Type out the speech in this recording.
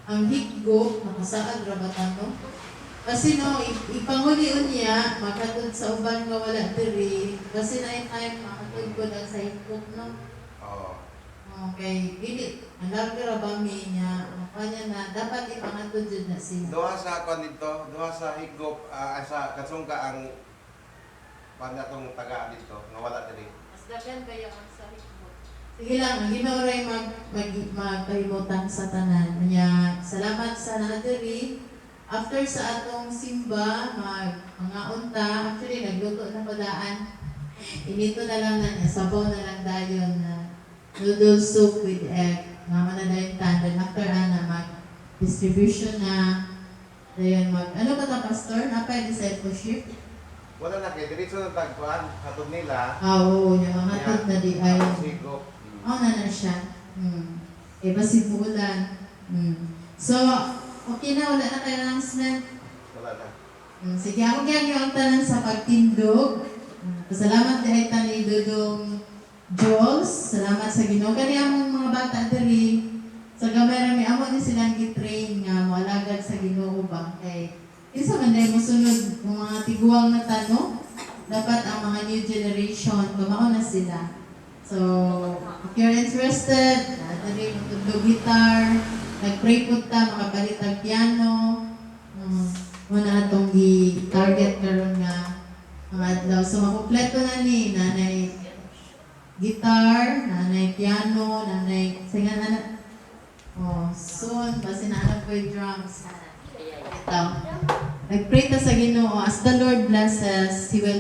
ang higgo, nakasaad rabatan no? Kasi no, ipanguli niya, makatod sa uban nga wala diri, kasi na time makatod ko lang sa higgo no? Oo. Okay, dili, ang lagra ba niya, kanya na, dapat ipangatod dyan na siya. Duha sa kwan dito, duha sa higop, sa kasungka ang panatong taga dito, nga wala diri. Mas dagan kayo ang sa higgo. Sige lang, ang ginauray magpahimutan sa tanan. Kanya, salamat sa nadiri. After sa atong simba, mga unta, actually nagluto na padaan. Inito na lang na niya, sabaw na lang dayon na noodle soup with egg. Mama na dayon tandan. After mag-distribution na, dayon ano ba ta, Pastor? Napay discipleship? Wala na kay diretso na tagpuan katong nila. Oo, yung mga hatod na di ay. Higop. Na siya. Eh, basibulan. So, okay na, wala na kayo announcement. Wala na. Sige, ako kaya yung tanan sa pagtindog. Salamat dahil ni Dudong Jules. Salamat sa Ginoo. Kani among mga bata diri. Sa gamay rami amo ni silang gitrain nga moalagad sa Ginoo ba. Kay isa man dahil mosunod ng mga tiguang na tanong, dapat ang mga new generation, kumao na sila. So, if you're interested, dali magtugtog guitar, nag-pray po ta, makapalit ang piano, muna itong target karon nga mga adlaw. So, makumpleto na ni nanay guitar, nanay piano, nanay singan na. Soon, basi na anak ko yung drums. Ito. Nag-pray ta sa Ginoo, as the Lord blesses, He will